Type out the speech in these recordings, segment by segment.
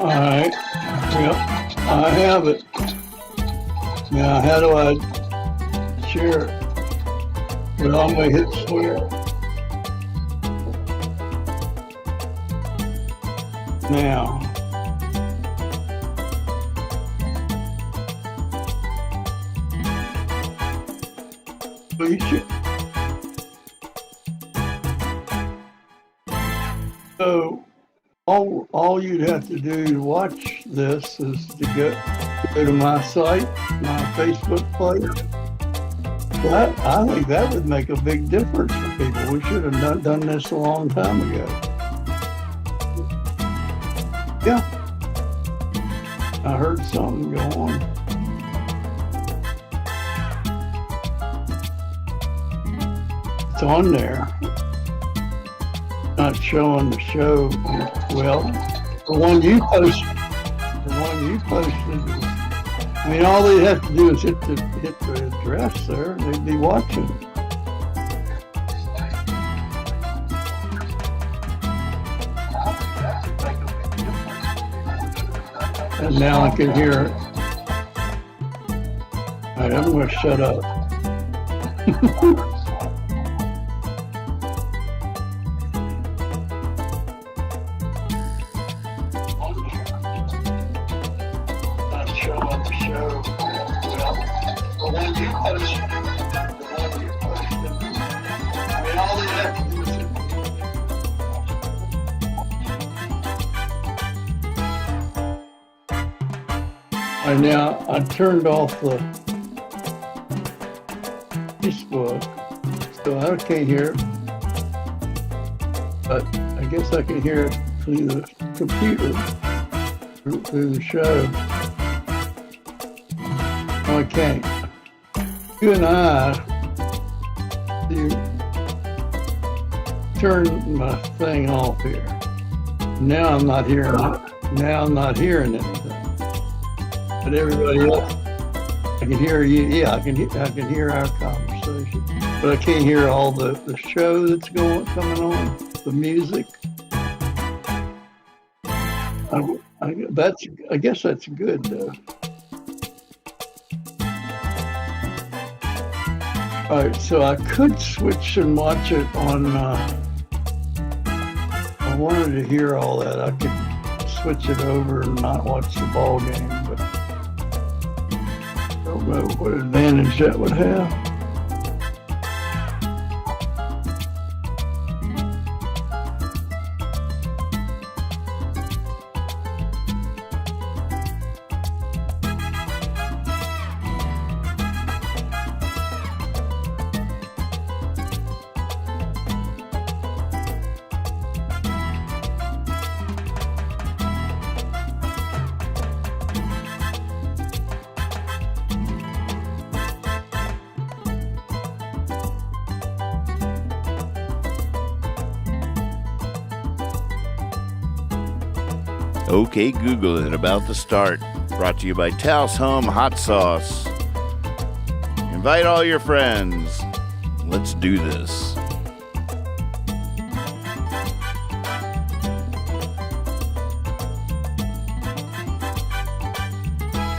right. Yep. I have it. Now, how do I share it? Well, I'm going to hit share. Now. Well, you should. So all you'd have to do to watch this is to go to my site, my Facebook page. That, I think that would make a big difference for people. We should have done this a long time ago. Yeah, I heard something go on. It's on there. Not showing the show. Well, the one you posted. I mean, all they have to do is hit the address there, and they'd be watching. And now I can hear it. All right, I'm going to shut up. And now I turned off the Facebook, so I can't hear it. But I guess I can hear it through the computer, through the show. No, I can't. You and you turn my thing off here. Now I'm not hearing it. Now I'm not hearing anything. But everybody else, I can hear you. Yeah, I can hear our conversation, but I can't hear all the show that's coming on, the music. I guess that's good though. All right, so I could switch and watch it on. I wanted to hear all that. I could switch it over and not watch the ball game, but. I don't know what advantage that would have. Okay, Google it, about to start. Brought to you by Taos Home Hot Sauce. Invite all your friends. Let's do this.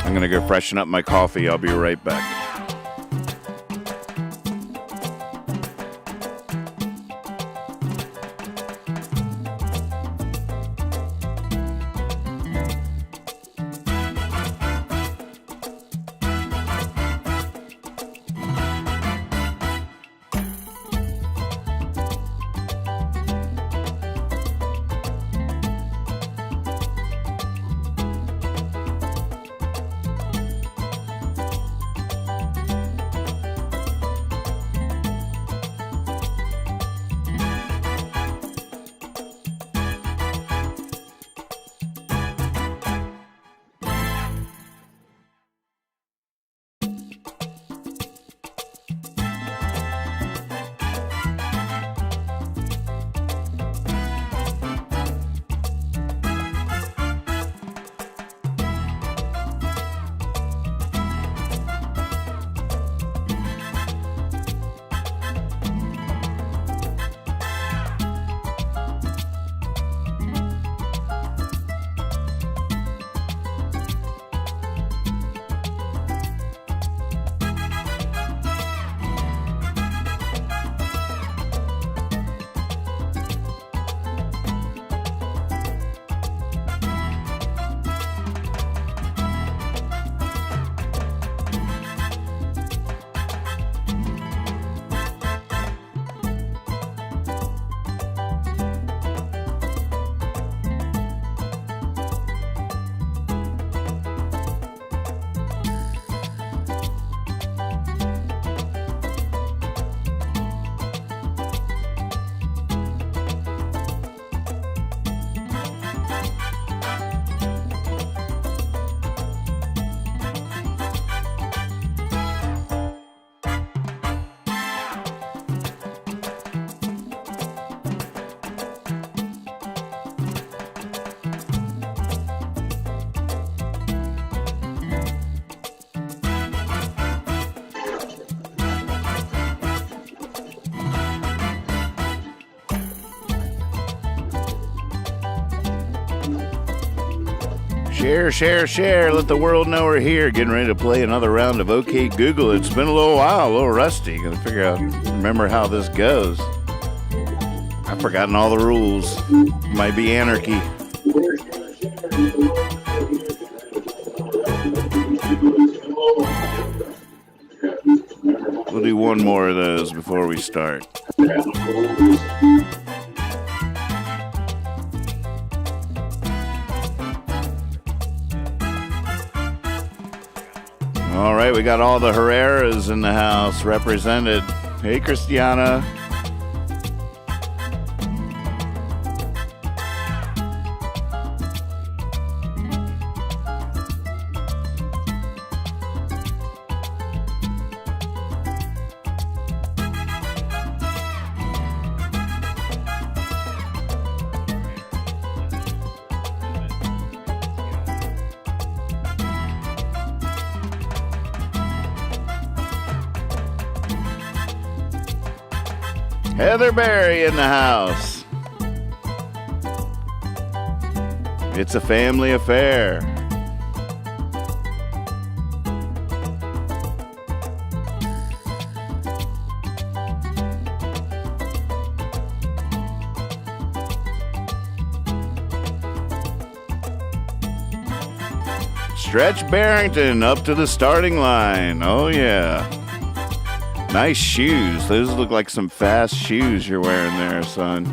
I'm gonna go freshen up my coffee. I'll be right back. Share, share, share. Let the world know we're here. Getting ready to play another round of OK Google. It's been a little while, a little rusty. Gonna figure out, remember how this goes. I've forgotten all the rules. Might be anarchy. We'll do one more of those before we start. All right, we got all the Herreras in the house represented. Hey, Christiana. Heather Berry in the house. It's a family affair. Stretch Barrington up to the starting line. Oh, yeah. Nice shoes. Those look like some fast shoes you're wearing there, son.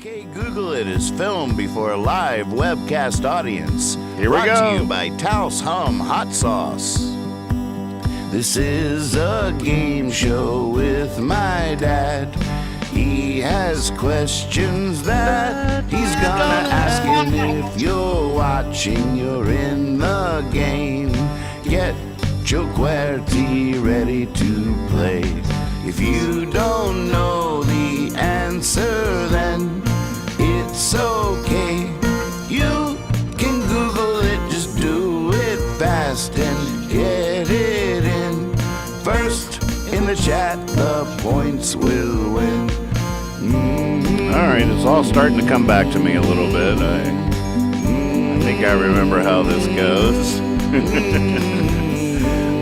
OK Google It is filmed before a live webcast audience. Here we go. Brought to you by Taos Hum Hot Sauce. This is a game show with my dad. He has questions that he's gonna ask, and if you're watching, you're in the game. Get your QWERTY ready to play. If you don't know the answer, then it's okay. You can Google it, just do it fast and get it in. First in the chat, the points will win. All right, it's all starting to come back to me a little bit. I think I remember how this goes.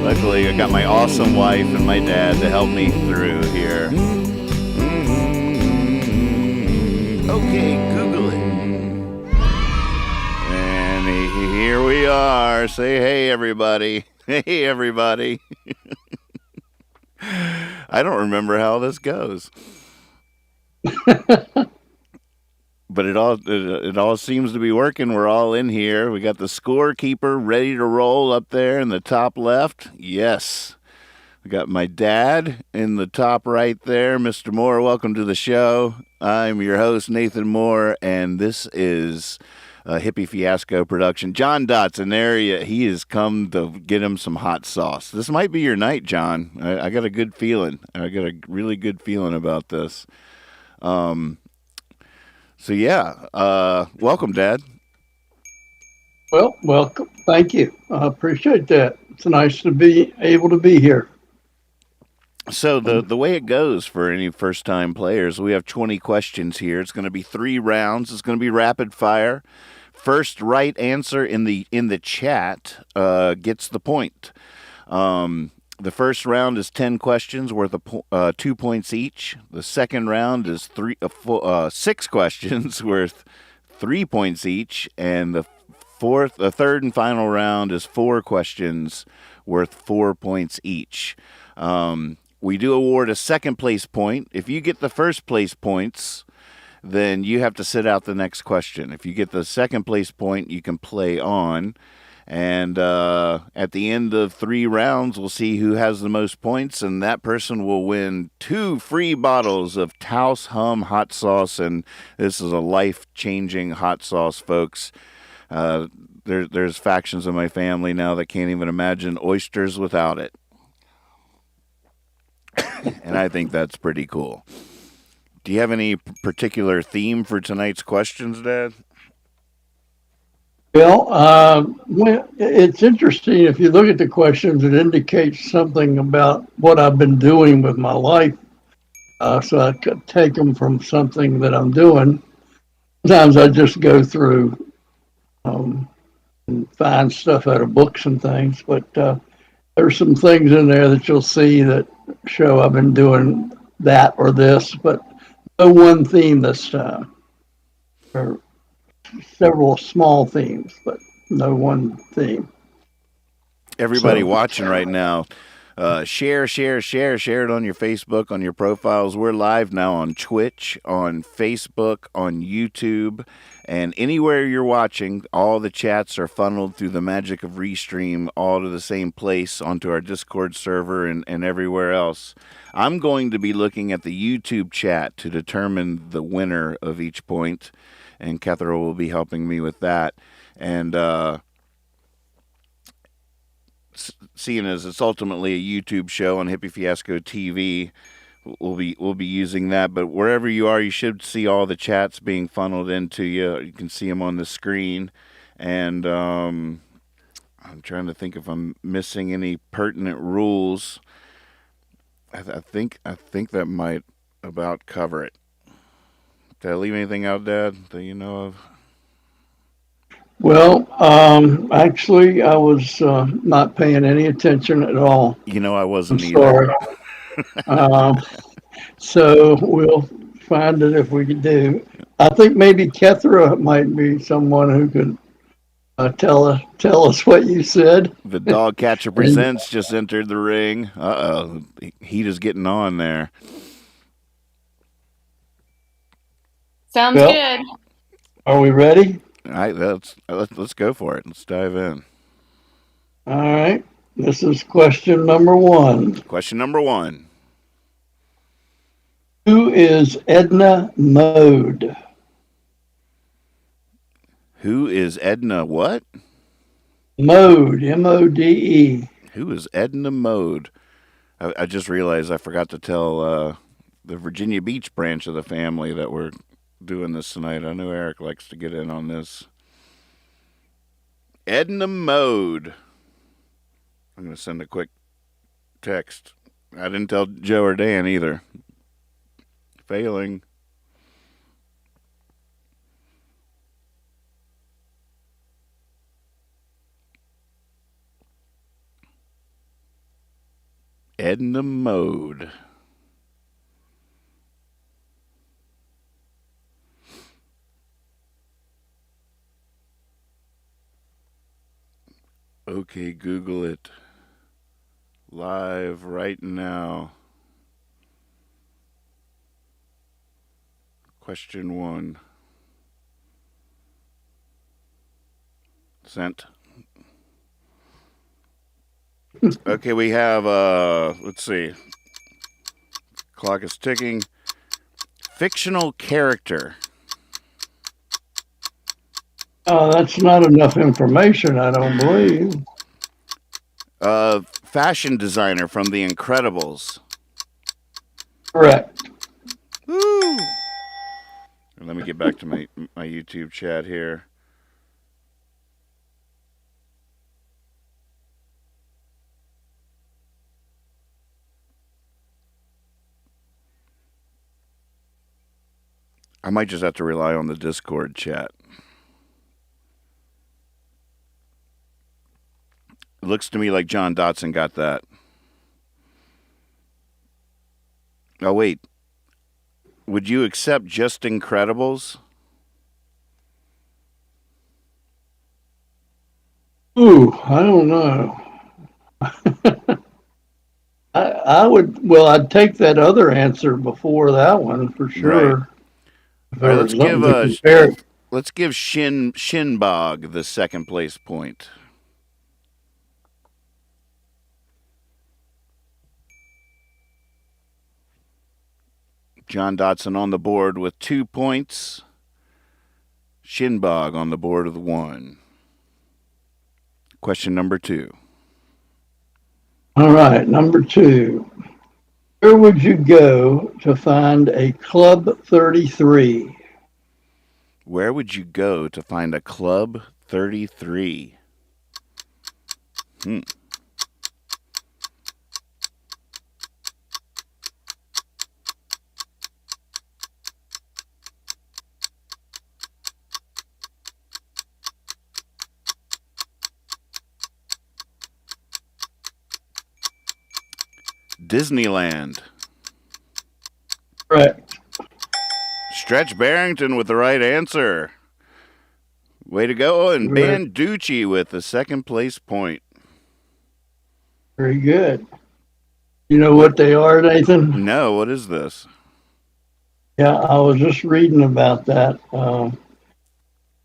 Luckily, I got my awesome wife and my dad to help me through here. Okay, Google it. And here we are. Say hey, everybody. Hey, everybody. I don't remember how this goes. But it all seems to be working. We're all in here. We got the scorekeeper ready to roll up there in the top left. Yes. We got my dad in the top right there. Mr. Moore, welcome to the show. I'm your host, Nathan Moore, and this is a Hippie Fiasco production. John Dotson, there he has come to get him some hot sauce. This might be your night, John. I got a good feeling. I got a really good feeling about this. So yeah, welcome, Dad. Well, welcome. Thank you. I appreciate that. It's nice to be able to be here. So the way it goes for any first-time players, we have 20 questions here. It's going to be 3 rounds. It's going to be rapid fire. First right answer in the chat gets the point. The first round is 10 questions worth of 2 points each. The second round is 6 questions worth 3 points each, and the third and final round is 4 questions worth 4 points each. We do award a second place point. If you get the first place points, then you have to sit out the next question. If you get the second place point, you can play on. And at the end of 3 rounds, we'll see who has the most points, and that person will win 2 free bottles of Taos Hum hot sauce. And this is a life-changing hot sauce, folks. There's factions of my family now that can't even imagine oysters without it. And I think that's pretty cool. Do you have any particular theme for tonight's questions, Dad? Well, it's interesting. If you look at the questions, it indicates something about what I've been doing with my life. So I could take them from something that I'm doing. Sometimes I just go through and find stuff out of books and things, but there's some things in there that you'll see that show I've been doing that or this, but no one theme this time. Or several small themes, but no one theme. Everybody watching right now, share it on your Facebook, on your profiles. We're live now on Twitch, on Facebook, on YouTube, and anywhere you're watching, all the chats are funneled through the magic of Restream all to the same place onto our Discord server and everywhere else. I'm going to be looking at the YouTube chat to determine the winner of each point, and Kethra will be helping me with that. And seeing as it's ultimately a YouTube show on Hippie Fiasco TV, we'll be using that. But wherever you are, you should see all the chats being funneled into you. You can see them on the screen, and I'm trying to think if I'm missing any pertinent rules. I think that might about cover it. Did I leave anything out, Dad, that you know of? Well, actually, I was not paying any attention at all. You know, I wasn't I'm either. Sorry. So we'll find it if we can do. I think maybe Kethra might be someone who could tell us what you said. The Dog Catcher Presents just entered the ring. Uh-oh. Heat is getting on there. Sounds good. Are we ready? All right, let's go for it. Let's dive in. All right. This is question number 1. Question number 1. Who is Edna Mode? Who is Edna what? Mode, M-O-D-E. Who is Edna Mode? I just realized I forgot to tell the Virginia Beach branch of the family that we're doing this tonight. I know Eric likes to get in on this. Edna Mode. I'm going to send a quick text. I didn't tell Joe or Dan either. Failing. Edna Mode. Okay, Google it. Live right now. Question 1. Sent. Okay, we have, let's see. Clock is ticking. Fictional character. That's not enough information, I don't believe. Fashion designer from The Incredibles. Correct. Woo! Let me get back to my YouTube chat here. I might just have to rely on the Discord chat. It looks to me like John Dotson got that. Oh, wait. Would you accept just Incredibles? Ooh, I don't know. I would, well, I'd take that other answer before that one for sure. Right. All right, let's give Shinbog the second place point. John Dotson on the board with 2 points. Shinbog on the board with 1. Question number 2. All right, number 2. Where would you go to find a Club 33? Where would you go to find a Club 33? Disneyland. Correct. Stretch Barrington with the right answer. Way to go. And Banducci with the second place point. Very good. You know what they are, Nathan? No, what is this? Yeah, I was just reading about that. When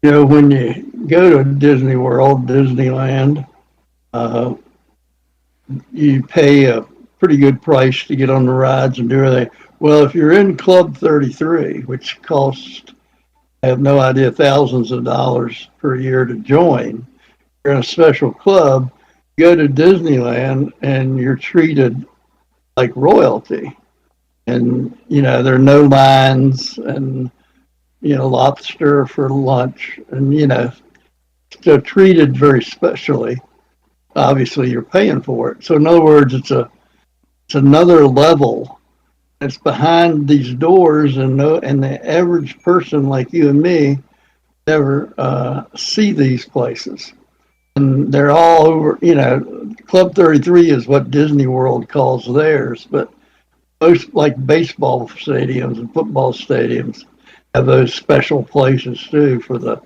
you go to Disney World, Disneyland, you pay a pretty good price to get on the rides and do everything. Well, if you're in Club 33, which costs, I have no idea, thousands of dollars per year to join, you're in a special club, you go to Disneyland and you're treated like royalty. And, there are no lines and, lobster for lunch and, so treated very specially. Obviously, you're paying for it. So in other words, it's another level. It's behind these doors, and the average person like you and me never see these places. And they're all over. Club 33 is what Disney World calls theirs, but most like baseball stadiums and football stadiums have those special places too for the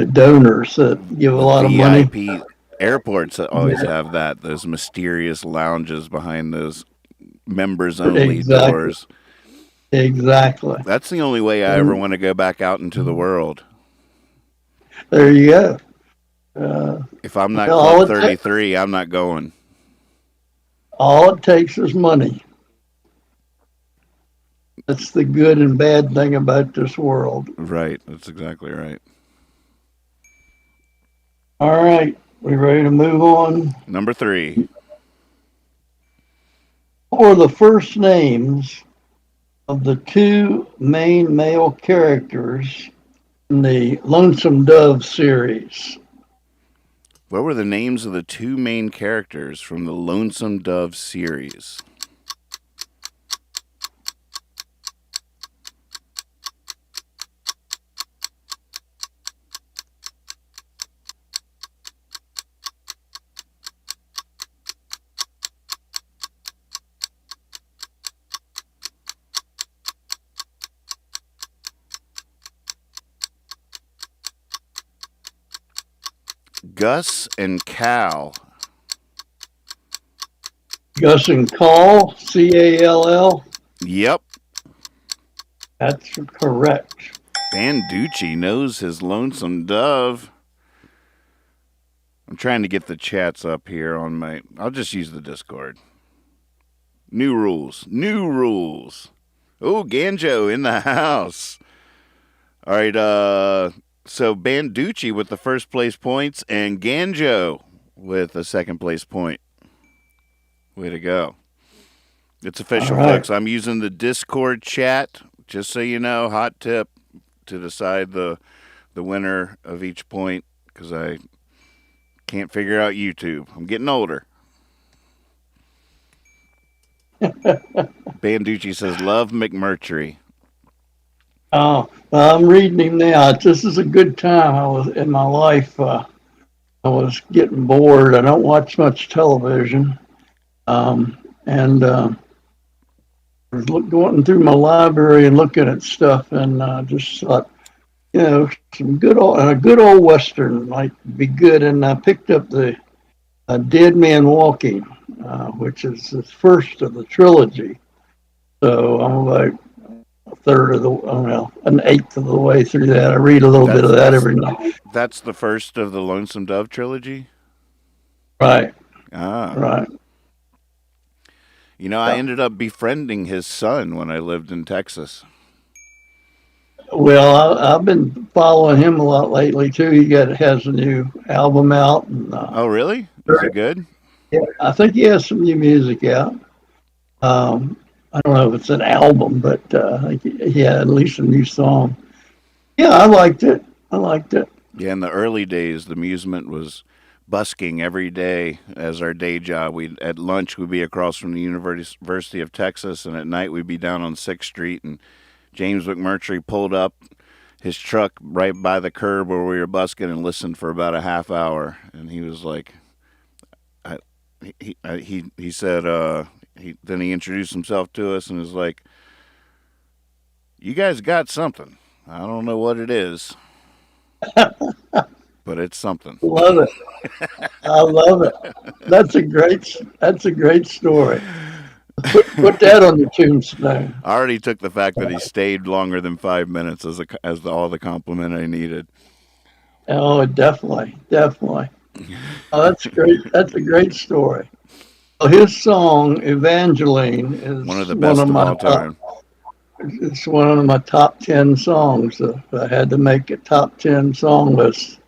donors that give a lot of money. VIP airports always have that, those mysterious lounges behind those members only doors. Exactly. That's the only way I ever want to go back out into the world. There you go. If I'm not Club 33, I'm not going. All it takes is money. That's the good and bad thing about this world. Right. That's exactly right. All right. We ready to move on? Number 3. What were the first names of the 2 main male characters in the Lonesome Dove series? What were the names of the 2 main characters from the Lonesome Dove series? Gus and Cal. Gus and Call, C-A-L-L? Yep. That's correct. Banducci knows his Lonesome Dove. I'm trying to get the chats up here on my... I'll just use the Discord. New rules. Oh, Ganjo in the house. All right, so Banducci with the first place points and Ganjo with a second place point. Way to go. It's official, folks. I'm using the Discord chat, just so you know, hot tip, to decide the winner of each point, because I can't figure out YouTube. I'm getting older. Banducci says, love McMurtry. Oh, well, I'm reading him now. This is a good time. I was in my life. I was getting bored. I don't watch much television, and I was going through my library and looking at stuff, and just thought, some good old Western might be good. And I picked up the Dead Man Walking, which is the first of the trilogy. So I'm about an eighth of the way through that. I read a little bit of that every night. That's the first of the Lonesome Dove trilogy? Right. Ah. Right. You know, I ended up befriending his son when I lived in Texas. Well, I've been following him a lot lately too. Has a new album out, and Oh, really? Is it good? yeah, I think he has some new music out. Um, I don't know if it's an album, but I think he had at least a new song. Yeah, I liked it. I liked it. Yeah, in the early days, the amusement was busking every day as our day job. We at lunch we'd be across from the University of Texas, and at night we'd be down on 6th Street. And James McMurtry pulled up his truck right by the curb where we were busking and listened for about a half hour. And he was like, I, he said, then he introduced himself to us and was like, "You guys got something. I don't know what it is." But it's something. Love it. I love it. That's a great story. Put that on your tombstone. I already took the fact that he stayed longer than 5 minutes as all the compliment I needed. Oh, definitely, definitely. Oh, that's great. That's a great story. Well, his song "Evangeline" is One of the best of all time. It's one of my top 10 songs. If I had to make a top 10 song list,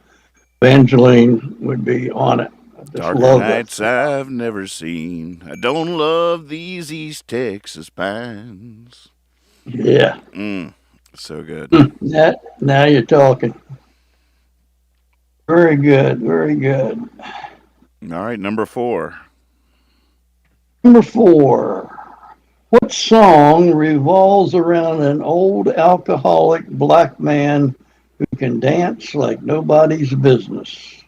Evangeline would be on it. I just Darker love nights it. I've never seen. I don't love these East Texas pines. Yeah. So good. Now you're talking. Very good. Very good. All right, number 4. Number 4. What song revolves around an old alcoholic black man who can dance like nobody's business?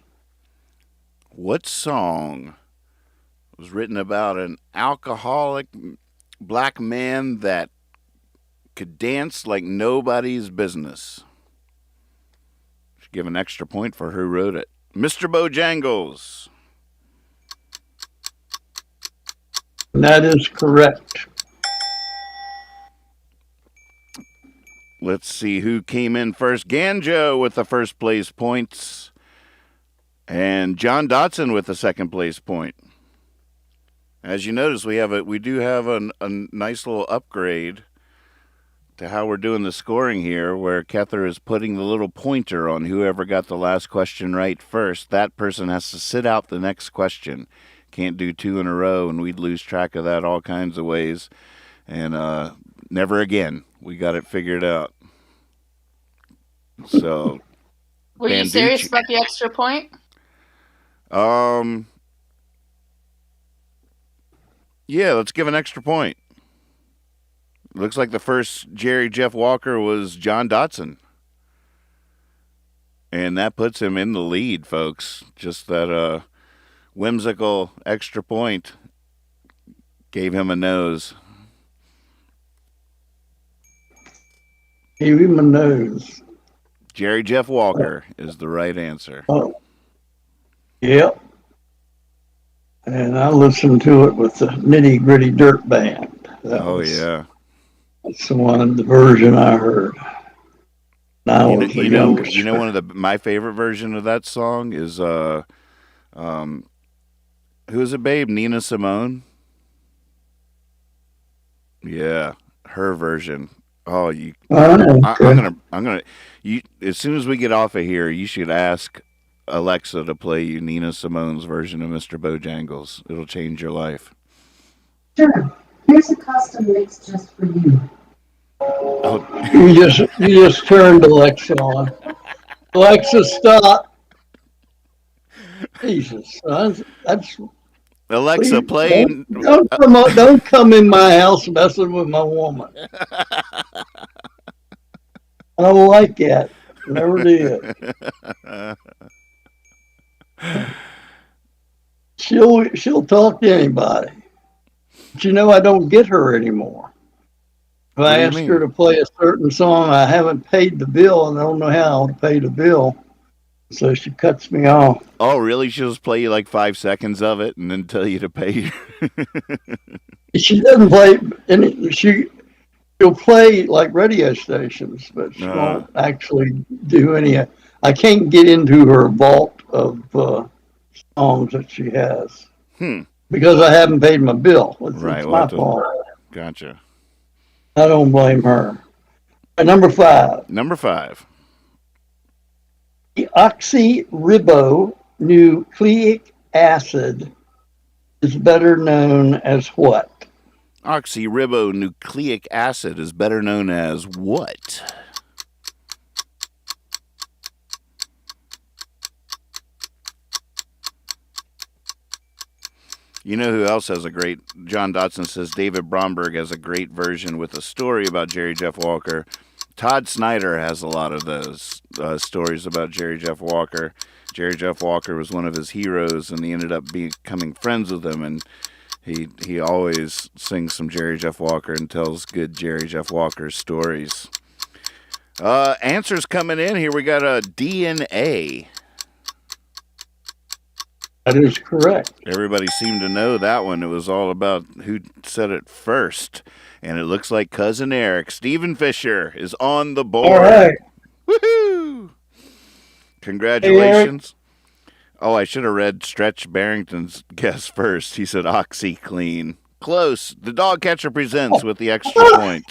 What song was written about an alcoholic black man that could dance like nobody's business? Should give an extra point for who wrote it. Mr. Bojangles. And that is correct. Let's see who came in first. Ganjo with the first place points. And John Dotson with the second place point. As you notice, we do have a nice little upgrade to how we're doing the scoring here, where Kether is putting the little pointer on whoever got the last question right first. That person has to sit out the next question. Can't do 2 in a row, and we'd lose track of that all kinds of ways. And never again. We got it figured out. So, Were you serious about the extra point? Yeah, let's give an extra point. Looks like the first Jerry Jeff Walker was John Dotson. And that puts him in the lead, folks. Just that whimsical extra point gave him a nose. Gave him a nose. Jerry Jeff Walker is the right answer. Oh, yep. And I listened to it with the Nitty Gritty Dirt Band. Yeah. That's the version I heard. You know, one of my favorite version of that song is who is it, babe? Nina Simone. Yeah, her version. Oh, I'm gonna. You as soon as we get off of here, you should ask Alexa to play you Nina Simone's version of Mr. Bojangles. It'll change your life. Sure. Here's a custom mix just for you. Oh. You just turned Alexa on. Alexa, stop. Jesus, that's Alexa, play. Don't come in my house messing with my woman. I don't like that. Never did. She'll talk to anybody. But I don't get her anymore. If I ask her to play a certain song, I haven't paid the bill and I don't know how to pay the bill. So she cuts me off. Oh, really? She'll just play you like 5 seconds of it and then tell you to pay. She doesn't play any. She'll play like radio stations, but she won't actually do any. I can't get into her vault of songs that she has. because I haven't paid my bill. Right. It's We'll my have to. fault. Gotcha. I don't blame her. Number 5. Number 5. The oxyribonucleic acid is better known as what? Oxyribonucleic acid is better known as what? You know who else has a great? John Dotson says David Bromberg has a great version with a story about Jerry Jeff Walker. Todd Snyder has a lot of those stories about Jerry Jeff Walker. Jerry Jeff Walker was one of his heroes, and he ended up becoming friends with him. And he always sings some Jerry Jeff Walker and tells good Jerry Jeff Walker stories. Answers coming in here. We got a DNA. That is correct. Everybody seemed to know that one. It was all about who said it first. And it looks like Cousin Eric, Stephen Fisher, is on the board. All right. Woohoo! Congratulations. Hey, oh, I should have read Stretch Barrington's guess first. He said OxyClean. Close. The Dog Catcher presents with the extra point.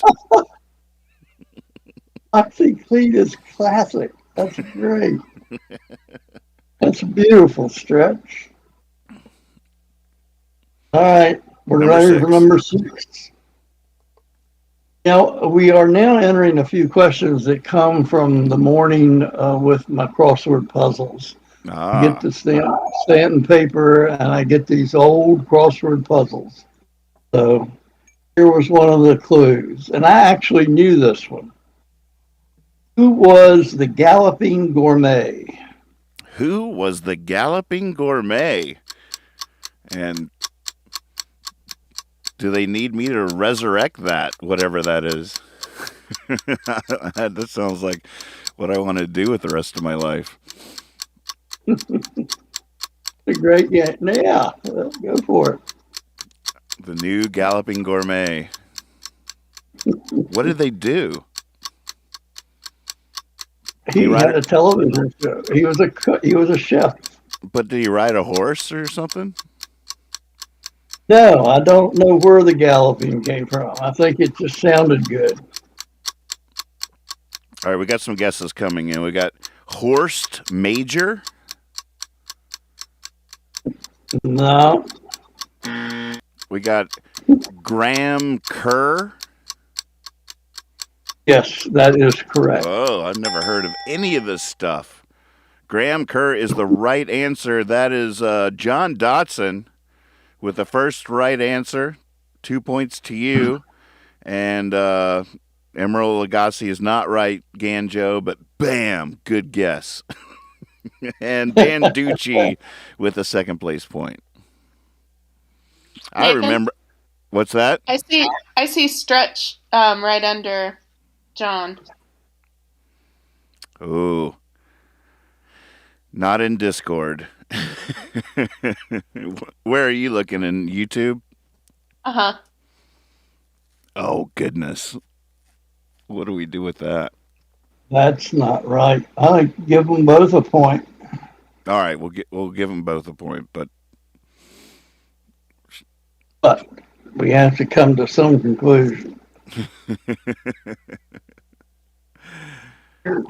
OxyClean is classic. That's great. That's a beautiful, Stretch. All right, we're ready for number 6. Now, we are now entering a few questions that come from the morning with my crossword puzzles. I get the Stanton paper, and I get these old crossword puzzles. So here was one of the clues, and I actually knew this one. Who was the Galloping Gourmet? Who was the Galloping Gourmet? And do they need me to resurrect that, whatever that is? That sounds like what I want to do with the rest of my life. A great game. Yeah, go for it. The new Galloping Gourmet. What did they do? He had a television show. He was a cook. He was a chef. But did he ride a horse or something? No, I don't know where the galloping came from. I think it just sounded good. All right, we got some guesses coming in. We got Horst Major. No. We got Graham Kerr. Yes, that is correct. Oh, I've never heard of any of this stuff. Graham Kerr is the right answer. That is John Dotson with the first right answer. 2 points to you. And Emerald Lagasse is not right, Ganjo, but bam, good guess. And Dan Ducci with a second place point. I remember. What's that? I see Stretch right under John. Oh, not in Discord. Where are you looking, in YouTube? Uh-huh. Oh, goodness. What do we do with that? That's not right. I give them both a point. All right, we'll give them both a point, but we have to come to some conclusion.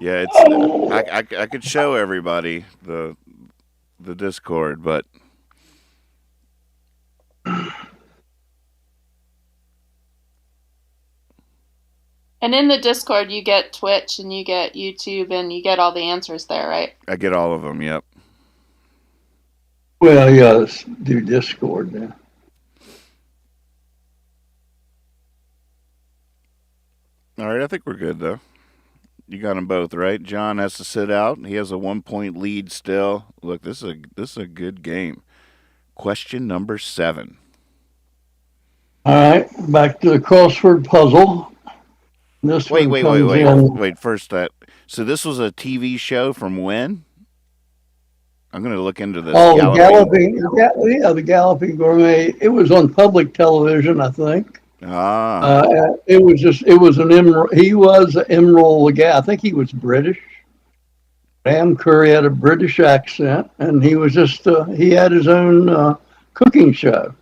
Yeah, it's I could show everybody the Discord, but and in the Discord you get Twitch and you get YouTube and you get all the answers there, right? I get all of them. Yep. Well, yeah, let's do Discord then. All right, I think we're good though. You got them both, right? John has to sit out. He has a 1 point lead still. Look, this is a good game. Question number 7. All right, back to the crossword puzzle. This Wait. First, so this was a TV show from when? I'm going to look into this. Oh, the Galloping Gourmet. It was on public television, I think. It was an Emerald. He was Emerald Lagasse. I think he was British. Graham Curry had a British accent, and he was just he had his own cooking show.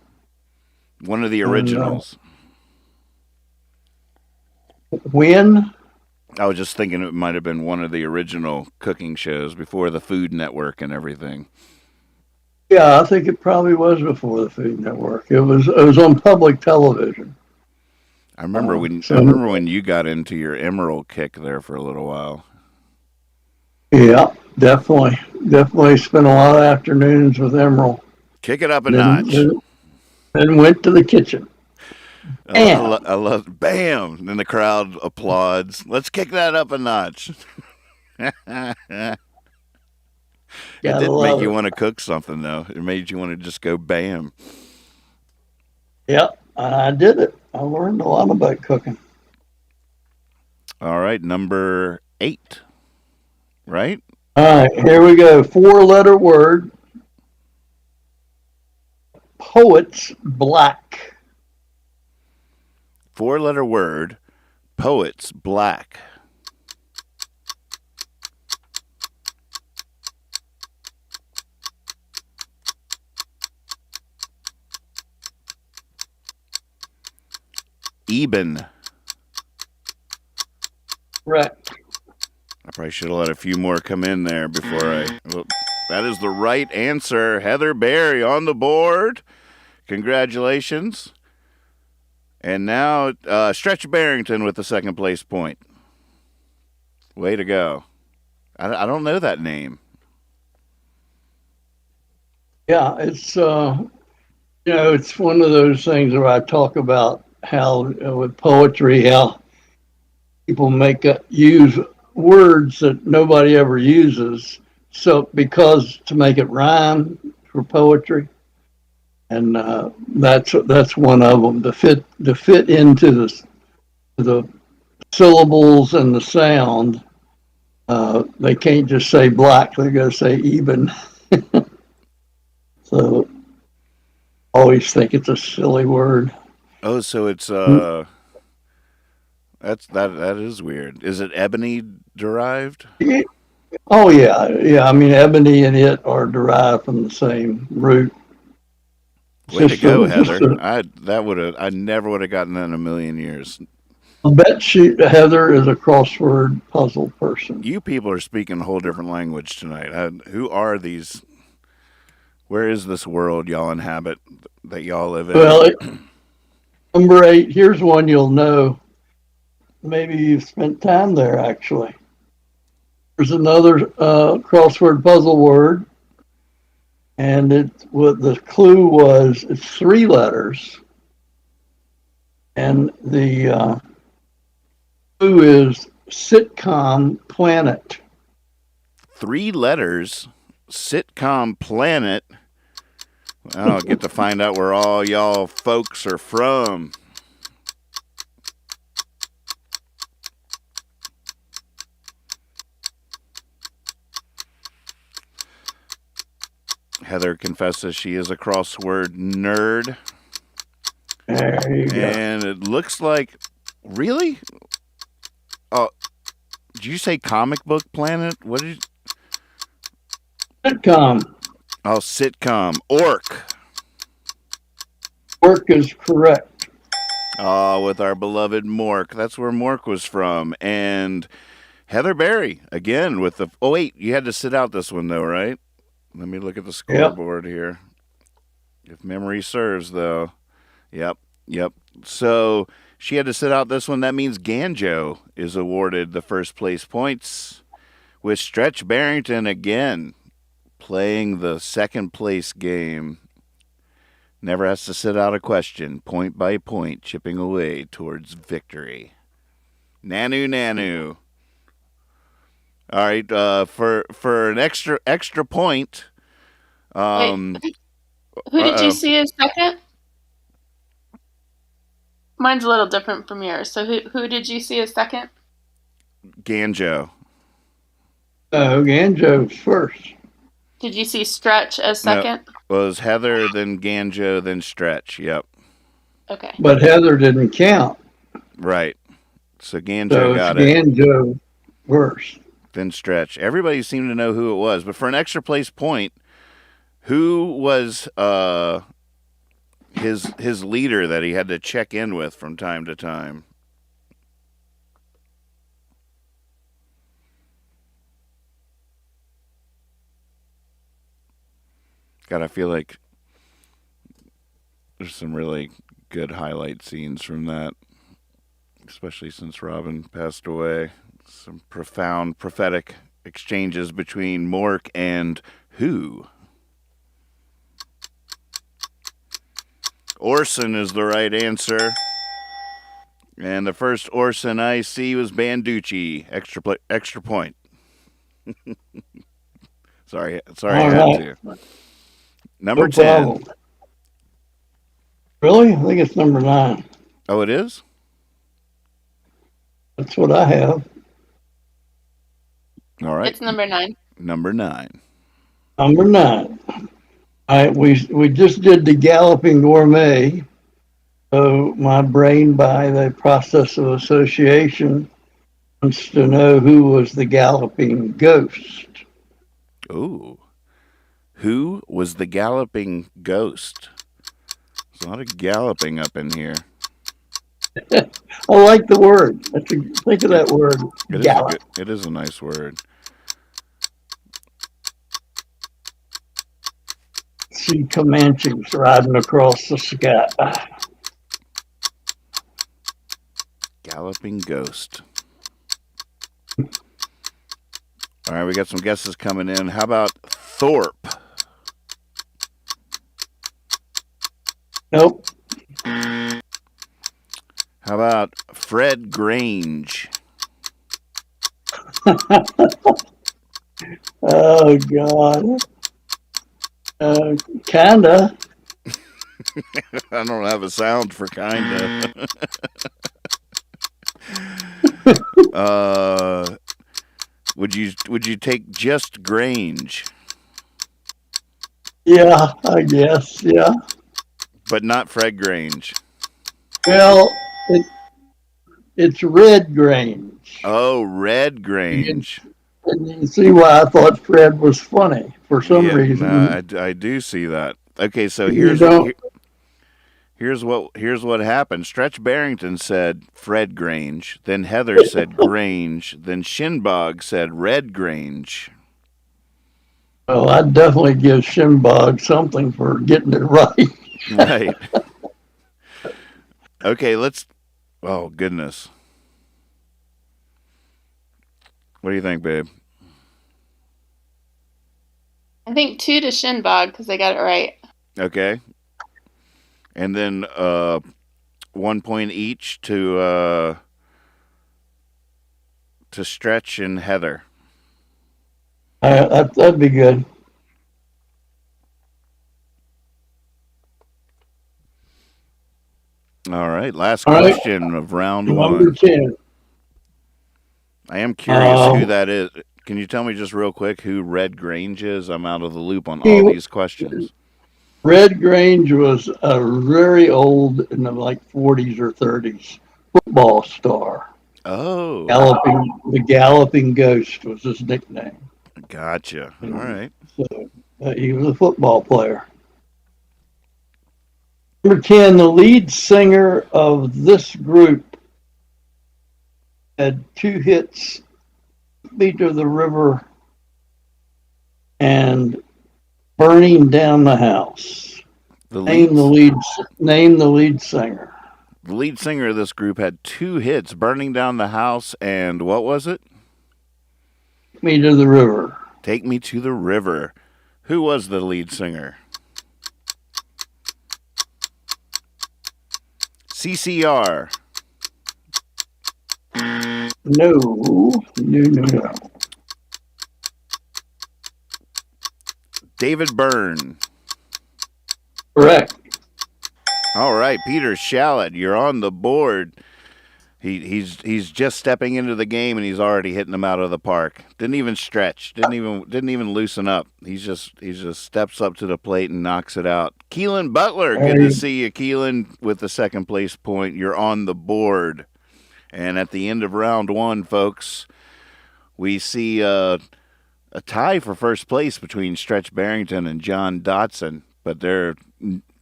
One of the originals. When? I was just thinking it might have been one of the original cooking shows before the Food Network and everything. Yeah, I think it probably was before the Food Network. It was on public television. I remember when you got into your Emerald kick there for a little while. Yeah, definitely spent a lot of afternoons with Emerald. Kick it up a notch. Then went to the kitchen. I love bam. Then the crowd applauds. Let's kick that up a notch. It didn't make you want to cook something though. It made you want to just go bam. Yep, I did it. I learned a lot about cooking. All right, number 8. Right? All right, here we go. 4-letter word. Poets black. 4-letter word. Poets black. Eben. Correct. I probably should have let a few more come in there before that is the right answer. Heather Berry on the board. Congratulations. And now Stretch Barrington with the second place point. Way to go. I don't know that name. Yeah, it's it's one of those things where I talk about how with poetry, how people use words that nobody ever uses, so because to make it rhyme for poetry, and that's one of them to fit into the syllables and the sound. They can't just say black; they're going to say even. So, always think it's a silly word. Oh, so it's that is weird. Is it ebony derived? Oh yeah. I mean, ebony and it are derived from the same root. Way to go, Heather! I never would have gotten that in a million years. I bet Heather is a crossword puzzle person. You people are speaking a whole different language tonight. Who are these? Where is this world y'all inhabit that y'all live in? Well, number 8, here's one you'll know. Maybe you've spent time there, actually. There's another crossword puzzle word, and the clue was it's 3 letters, and the clue is sitcom planet. 3 letters, sitcom planet. I'll get to find out where all y'all folks are from. Heather confesses she is a crossword nerd. There you go. And it looks like, really? Oh, did you say comic book planet? What did you? Sitcom. Oh, sitcom. Orc. Orc is correct. Oh, with our beloved Mork. That's where Mork was from. And Heather Berry, again, with the... Oh, wait, you had to sit out this one, though, right? Let me look at the scoreboard here. If memory serves, though. Yep. So she had to sit out this one. That means Ganjo is awarded the first place points, with Stretch Barrington again playing the second place game. Never has to sit out a question, point by point, chipping away towards victory. Nanu. All right, for an extra point. Wait, who did you see as second? Mine's a little different from yours. So who did you see as second? Ganjo. Ganjo's first. Did you see Stretch as second? No, well, it was Heather, then Ganjo, then Stretch. Yep. Okay. But Heather didn't count. Right. So Ganjo got it. Ganjo first. Then Stretch. Everybody seemed to know who it was. But for an extra place point, who was his leader that he had to check in with from time to time. God, I feel like there's some really good highlight scenes from that, especially since Robin passed away. Some profound prophetic exchanges between Mork and who? Orson is the right answer. And the first Orson I see was Banducci. Extra point. sorry, All I had right. to. Number No 10. problem. Really? I think it's number 9. Oh, it is? That's what I have. All right. It's number 9. Number 9. Number 9. We just did the Galloping Gourmet. So my brain, by the process of association, wants to know who was the Galloping Ghost. Ooh. Who was the galloping ghost? There's a lot of galloping up in here. I like the word. Think of that word. Gallop. It is a nice word. See Comanches riding across the sky. Galloping ghost. All right, we got some guesses coming in. How about Thorpe? Nope. How about Fred Grange? Oh, God. Kinda. I don't have a sound for kinda. Would you take just Grange? Yeah, I guess. Yeah. But not Fred Grange. Well, it's Red Grange. Oh, Red Grange. And you see why I thought Fred was funny for some reason. No, I do see that. Okay, so here's what happened. Stretch Barrington said Fred Grange, then Heather said Grange, then Shinbog said Red Grange. Well, I'd definitely give Shinbog something for getting it right. Right. Okay, oh, goodness. What do you think, babe? I think 2 to Shinbog because they got it right. Okay. And then 1 point each to Stretch and Heather. That'd be good. All right, last question of round 1. Number 10. I am curious who that is. Can you tell me just real quick who Red Grange is? I'm out of the loop on all these questions. Red Grange was a very old, in the 40s or 30s, football star. Oh. The Galloping Ghost was his nickname. Gotcha. All right. So he was a football player. Number 10, the lead singer of this group had 2 hits, Beat of the River and Burning Down the House. Name the lead singer. The lead singer of this group had 2 hits, Burning Down the House and what was it? Take Me to the River. Take Me to the River. Who was the lead singer? CCR. No. David Byrne. Correct. All right, Peter Shallot, you're on the board. He's just stepping into the game and he's already hitting them out of the park. Didn't even stretch. Didn't even loosen up. He just steps up to the plate and knocks it out. Keelan Butler, good to see you, Keelan, with the second place point. You're on the board. And at the end of round 1, folks, we see a tie for first place between Stretch Barrington and John Dotson, but they're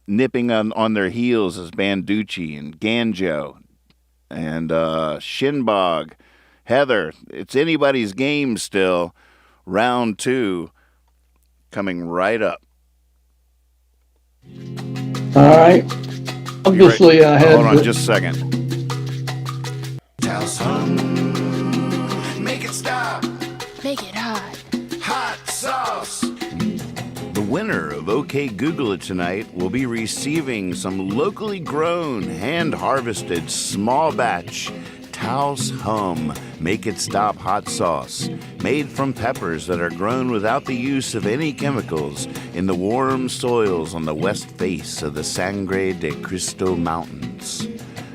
nipping on their heels is Banducci and Ganjo and Shinbog. Heather, it's anybody's game still. Round 2 coming right up. All right. Obviously, I had. Hold on just a second. Tell some, make it stop. Make it hot. Hot sauce. The winner of OK Google It tonight will be receiving some locally grown, hand-harvested, small batch Taos Hum Make It Stop hot sauce, made from peppers that are grown without the use of any chemicals in the warm soils on the west face of the Sangre de Cristo Mountains.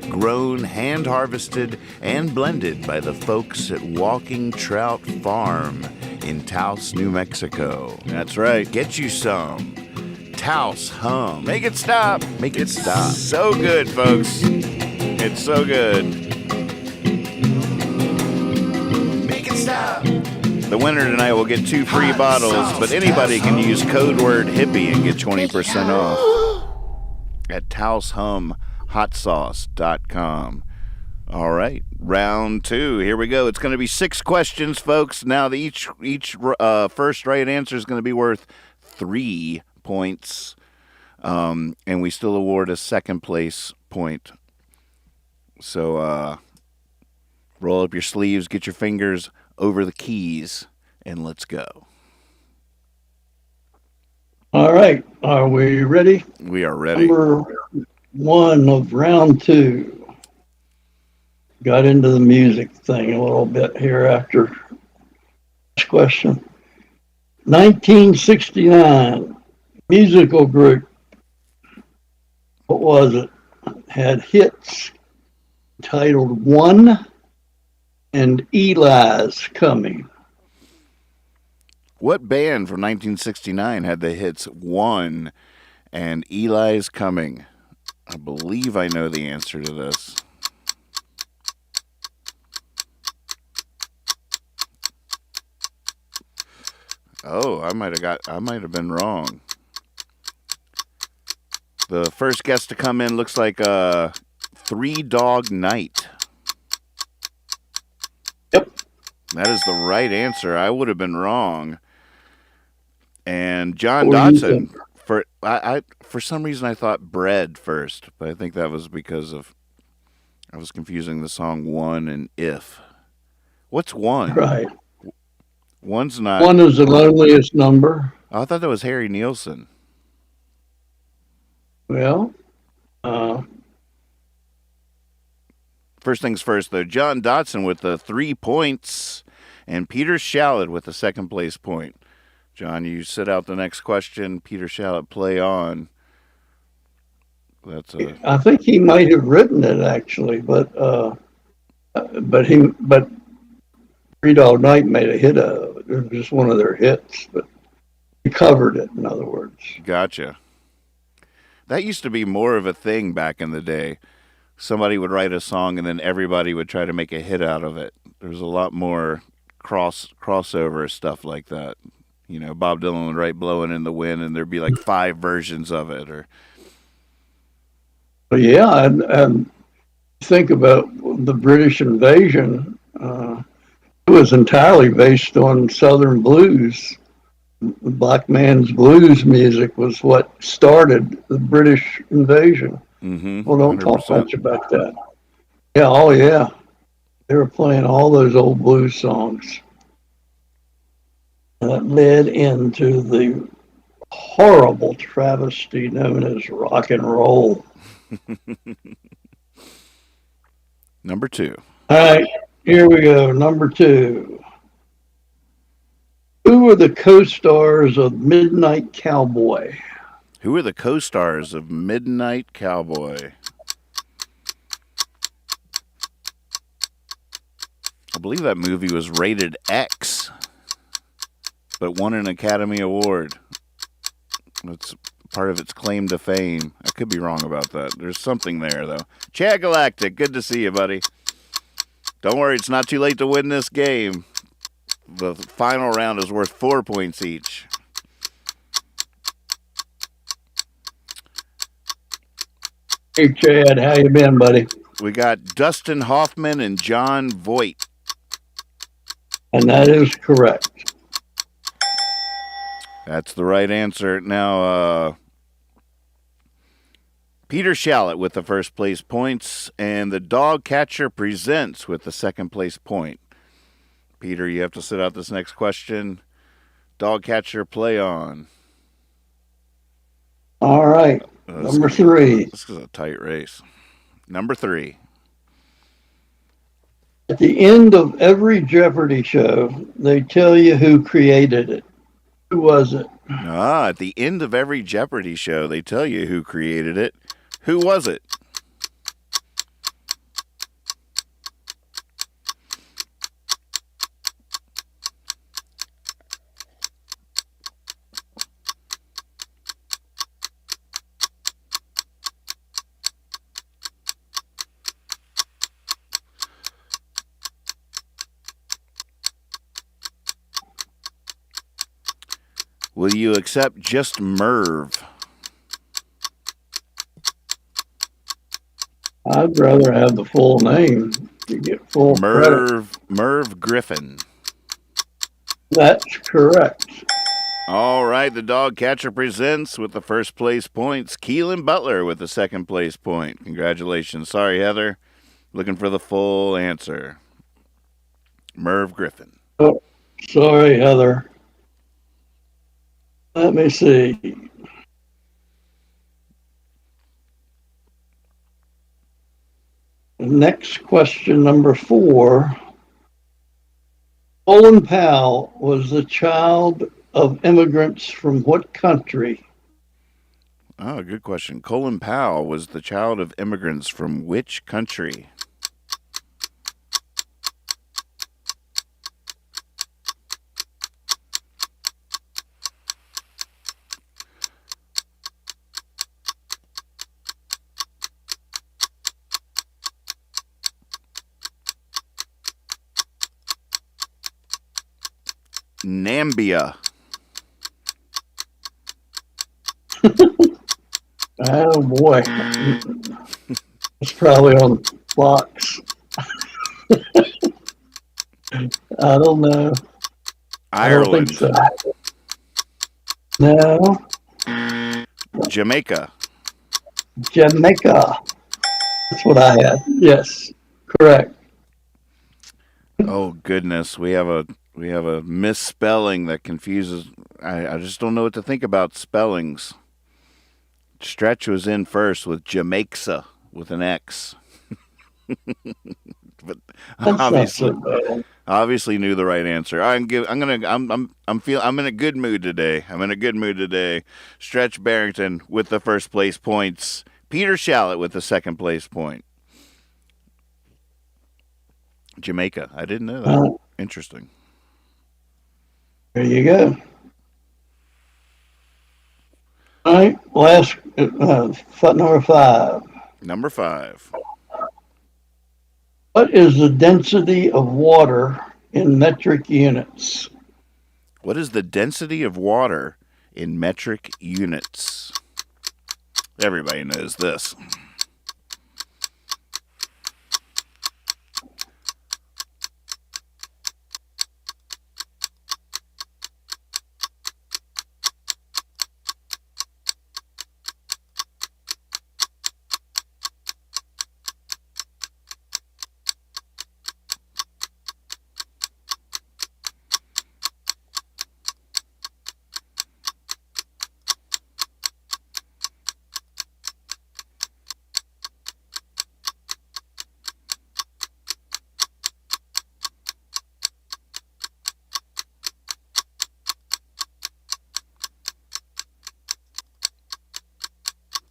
Grown, hand-harvested, and blended by the folks at Walking Trout Farm in Taos, New Mexico. That's right, get you some. Taos Hum. Make it stop. Make it stop. So good, folks. It's so good. Make it stop. The winner tonight will get 2 free bottles, but anybody can use code word hippie and get 20% off at TaosHumHotSauce.com. All right, round 2. Here we go. It's going to be 6 questions, folks. Now, each first right answer is going to be worth 3 points, and we still award a second place point. So roll up your sleeves, get your fingers over the keys, and let's go. All right. Are we ready? We are ready. Number 1 of round 2. Got into the music thing a little bit here after this question. 1969, musical group. What was it? Had hits titled One and Eli's Coming. What band from 1969 had the hits One and Eli's Coming? I believe I know the answer to this. Oh, I might have been wrong. The first guest to come in looks like Three Dog Night. Yep. That is the right answer. I would have been wrong. And John Dodson, for some reason I thought Bread first, but I think that was because I was confusing the song One and If. What's One? Right. One's not. 1 is the loneliest number. I thought that was Harry Nilsson. Well, first things first, though. John Dodson with the 3 points, and Peter Shallot with the second place point. John, you sit out the next question. Peter Shallot, play on. I think he might have written it actually, but Three Dog Night made a hit of it. It was just one of their hits, but he covered it, in other words. Gotcha. That used to be more of a thing back in the day. Somebody would write a song and then everybody would try to make a hit out of it. There was a lot more crossover stuff like that. You know, Bob Dylan would write Blowing in the Wind and there'd be like 5 versions of it. But yeah, and think about the British invasion. It was entirely based on Southern blues. The black man's blues music was what started the British invasion. Mm-hmm. Well, don't 100%. Talk much about that. Yeah, oh yeah. They were playing all those old blues songs. And that led into the horrible travesty known as rock and roll. Number 2. All right, here we go. Number 2. Who were the co-stars of Midnight Cowboy? Who are the co-stars of Midnight Cowboy? I believe that movie was rated X, but won an Academy Award. That's part of its claim to fame. I could be wrong about that. There's something there, though. Chad Galactic, good to see you, buddy. Don't worry, it's not too late to win this game. The final round is worth 4 points each. Hey, Chad, how you been, buddy? We got Dustin Hoffman and John Voight. And that is correct. That's the right answer. Now, Peter Shallot with the first place points, and the Dog Catcher Presents with the second place point. Peter, you have to sit out this next question. Dog Catcher, play on. All right. Number 3. This is a tight race. Number 3. At the end of every Jeopardy show, they tell you who created it. Who was it? At the end of every Jeopardy show, they tell you who created it. Who was it? Will you accept just Merv? I'd rather have the full name to get full credit. Merv Griffin. That's correct. All right, the Dog Catcher Presents with the first place points. Keelan Butler with the second place point. Congratulations. Sorry, Heather. Looking for the full answer. Merv Griffin. Oh, sorry, Heather. Let me see. Next question, number 4. Colin Powell was the child of immigrants from what country? Oh, good question. Colin Powell was the child of immigrants from which country? Nambia. Oh boy. It's probably on Fox. I don't know. Ireland. I don't think so. No. Jamaica. Jamaica. That's what I had. Yes. Correct. Oh goodness, we have a misspelling that confuses. I just don't know what to think about spellings. Stretch was in first with Jamaica with an X, but obviously knew the right answer. I'm in a good mood today. Stretch Barrington with the first place points. Peter Shallot with the second place point. Jamaica. I didn't know that. Interesting. There you go. All right. Last, number 5. Number 5. What is the density of water in metric units? What is the density of water in metric units? Everybody knows this.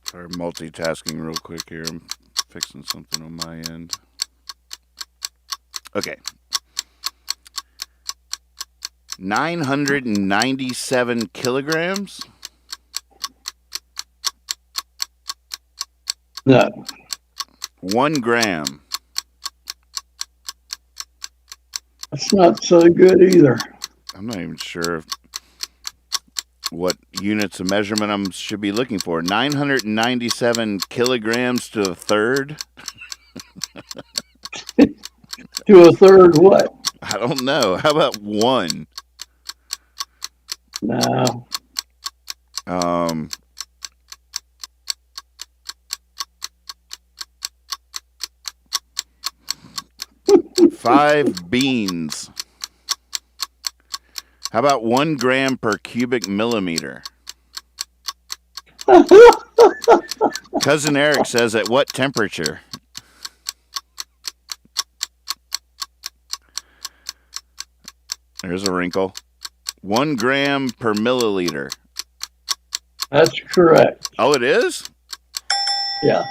Sorry, multitasking real quick here. I'm fixing something on my end. Okay. 997 kilograms? No. 1 gram. That's not so good either. I'm not even sure if what units of measurement I should be looking for. 997 kilograms to a third? To a third what? I don't know. How about one? No. 5 beans. How about 1 gram per cubic millimeter? Cousin Eric says at what temperature? There's a wrinkle. 1 gram per milliliter. That's correct. Oh, it is? Yeah.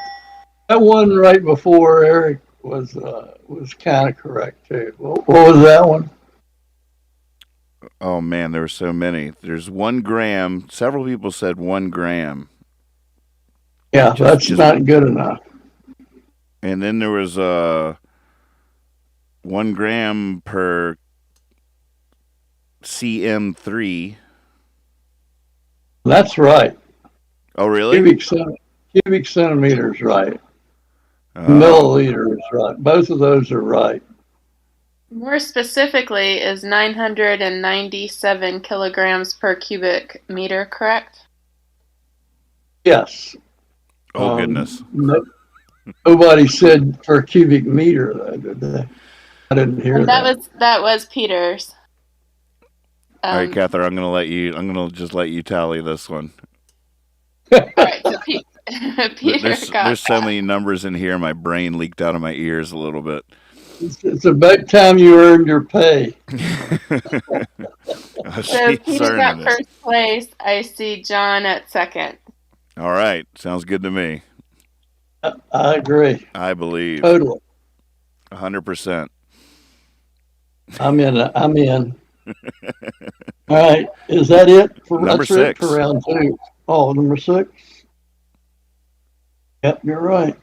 That one right before Eric was kind of correct too. What was that one? Oh man, there were so many. There's 1 gram. Several people said 1 gram. Yeah, that's not good enough. And then there was 1 gram per cm3. That's right. Oh, really? Cubic centimeters, right. Milliliters, right. Both of those are right. More specifically, is 997 kilograms per cubic meter correct? Yes. Oh, goodness. Nobody said per cubic meter, though, did they? I didn't hear that. That was Peter's. All right, Catherine, I'm going to just let you tally this one. All right, so Peter there's so many numbers in here, my brain leaked out of my ears a little bit. It's about time you earned your pay. So Peter got first place. I see John at second. All right. Sounds good to me. I agree. I believe. Totally. 100%. I'm in. All right. Is that it for number 6? For round 2. Oh, number 6? Yep, you're right.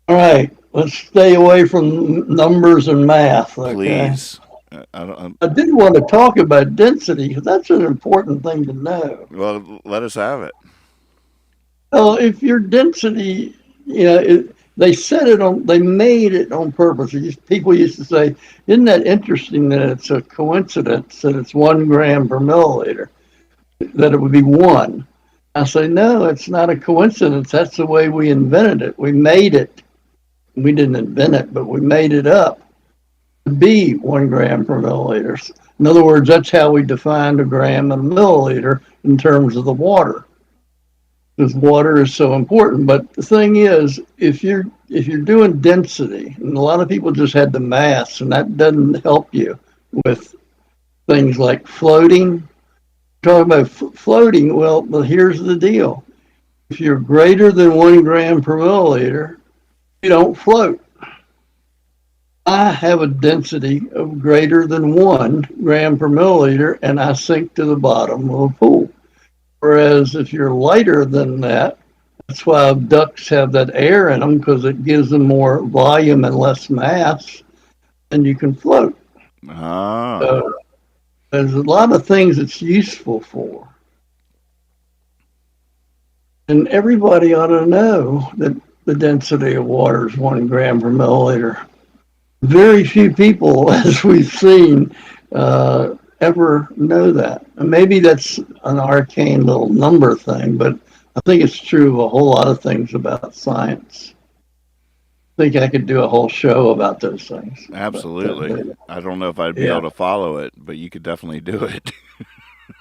All right. Let's stay away from numbers and math. Okay? Please. I did want to talk about density because that's an important thing to know. Well, let us have it. Well, if your density, they made it on purpose. People used to say, isn't that interesting that it's a coincidence that it's 1 gram per milliliter, that it would be 1. I say, no, it's not a coincidence. That's the way we invented it. We made it. We didn't invent it, but we made it up to be 1 gram per milliliter. In other words, that's how we defined a gram and a milliliter in terms of the water. Because water is so important. But the thing is, if you're doing density, and a lot of people just had the mass, and that doesn't help you with things like floating. Talking about floating, well, here's the deal. If you're greater than 1 gram per milliliter, you don't float. I have a density of greater than 1 gram per milliliter, and I sink to the bottom of a pool. Whereas if you're lighter than that, that's why ducks have that air in them, because it gives them more volume and less mass, and you can float. Ah. So there's a lot of things it's useful for. And everybody ought to know that the density of water is 1 gram per milliliter. Very few people, as we've seen, ever know that. And maybe that's an arcane little number thing, but I think it's true of a whole lot of things about science. I think I could do a whole show about those things. Absolutely. But, I don't know if I'd be able to follow it, but you could definitely do it.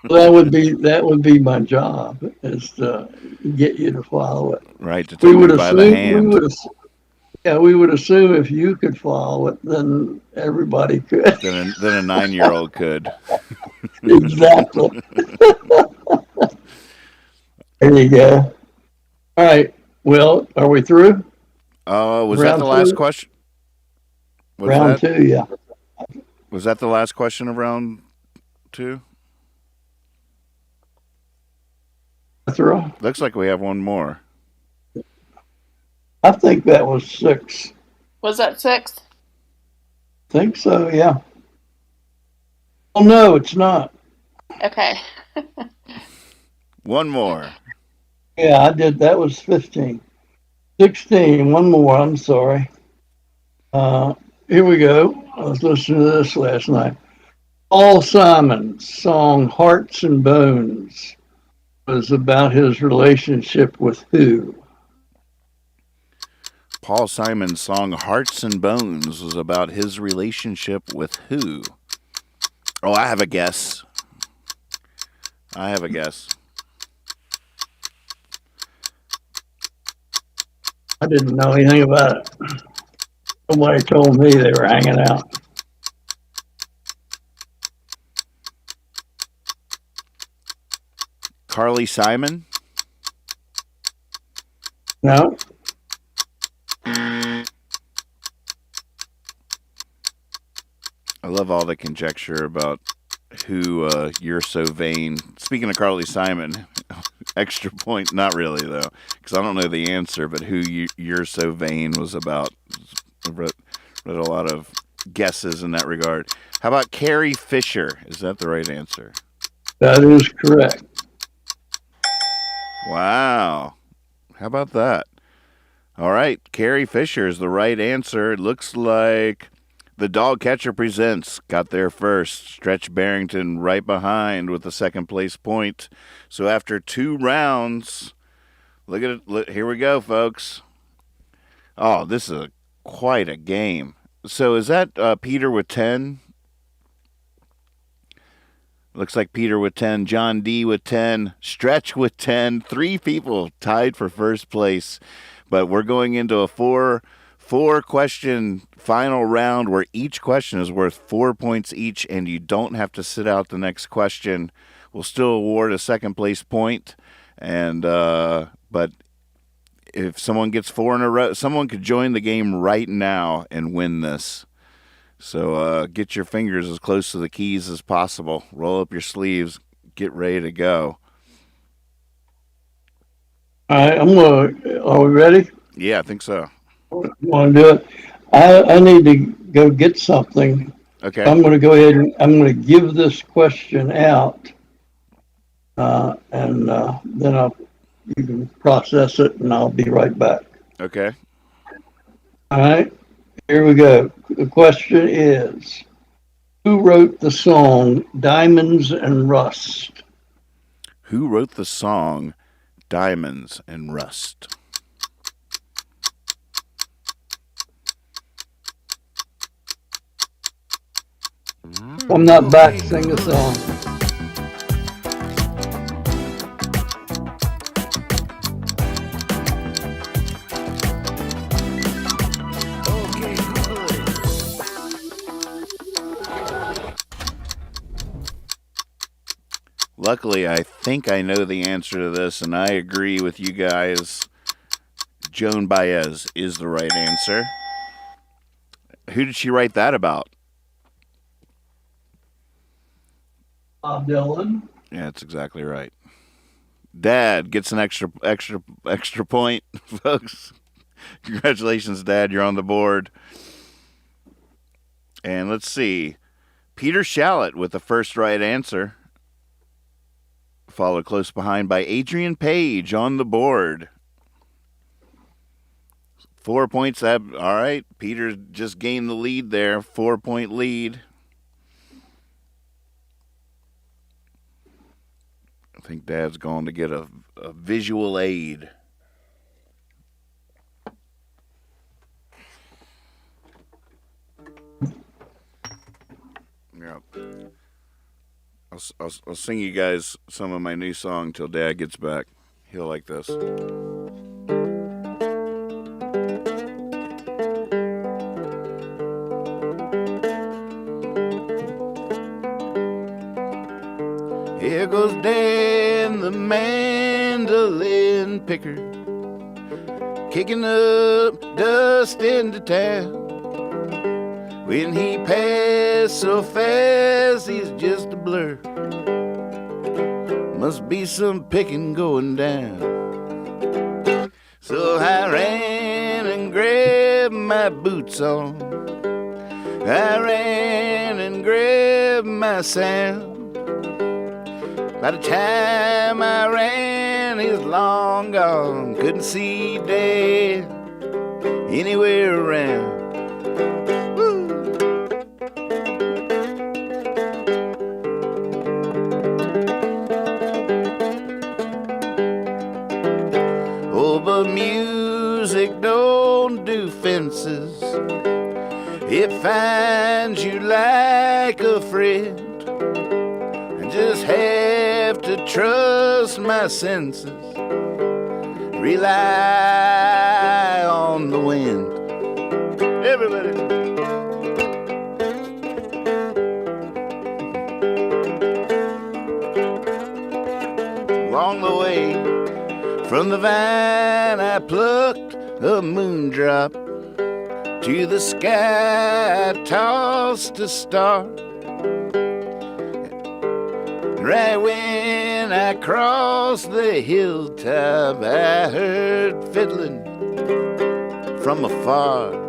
That would be my job, is to get you to follow it. Right, to take it by the hand. We would assume if you could follow it, then everybody could. Then a 9-year-old could. Exactly. There you go. All right. Well, are we through? Was that the last question? Round 2, yeah. Was that the last question of round 2? Through. Looks like we have one more. I think that was 6. Was that 6? I think so, yeah. Oh, no, it's not. Okay. One more. Yeah, I did. That was 15. 16. One more. I'm sorry. Here we go. I was listening to this last night. Paul Simon's song Hearts and Bones was about his relationship with who? Paul Simon's song Hearts and Bones was about his relationship with who? Oh, I have a guess. I didn't know anything about it. Somebody told me they were hanging out. Carly Simon? No? I love all the conjecture about who You're So Vain. Speaking of Carly Simon, extra point, not really though, because I don't know the answer, but who You're So Vain was about. I read a lot of guesses in that regard. How about Carrie Fisher? Is that the right answer? That is correct. Wow. How about that? All right, Carrie Fisher is the right answer. It looks like the Dog Catcher Presents got there first. Stretch Barrington right behind with the second place point. So after 2 rounds, look at it. Here we go, folks. Oh, this is quite a game. So is that Peter with 10? Looks like Peter with 10, John D with 10, Stretch with 10. 3 people tied for first place. But we're going into a four question final round where each question is worth 4 points each, and you don't have to sit out the next question. We'll still award a second place point, and but if someone gets 4 in a row, someone could join the game right now and win this. So get your fingers as close to the keys as possible. Roll up your sleeves. Get ready to go. All right, are we ready? Yeah, I think so. Want to do it? I need to go get something. Okay. I'm going to go ahead and I'm going to give this question out, and then you can process it, and I'll be right back. Okay. All right, here we go. The question is, who wrote the song Diamonds and Rust? Who wrote the song Diamonds and Rust? I'm not back. Sing the song. Luckily, I think I know the answer to this, and I agree with you guys. Joan Baez is the right answer. Who did she write that about? Bob Dylan. Yeah, that's exactly right. Dad gets an extra point, folks. Congratulations, Dad. You're on the board. And let's see. Peter Shallot with the first right answer. Followed close behind by Adrian Page on the board. 4 points. All right. Peter just gained the lead there. 4-point lead. I think Dad's going to get a visual aid. Yeah. I'll sing you guys some of my new song till Dad gets back. He'll like this. Here goes Dan, the mandolin picker, kicking up dust into town. When he passed so fast, he's just a blur. Must be some picking going down. So I ran and grabbed my boots on. I ran and grabbed my sound. By the time I ran, he was long gone. Couldn't see Dad anywhere around. Woo. Oh, but music don't do fences. It finds you like a friend. I just have to trust my senses. Rely on the wind. Everybody. Along the way, from the vine I plucked a moondrop. To the sky I tossed a star. Right when I crossed the hilltop, I heard fiddling from afar.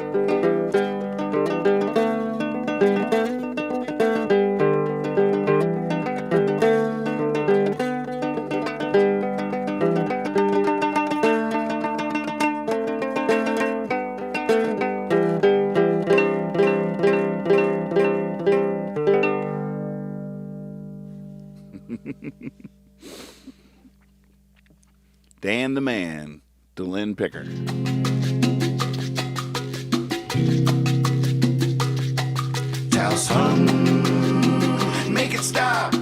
Dan the Man, to Lynn Picker. Towels hum, make it stop.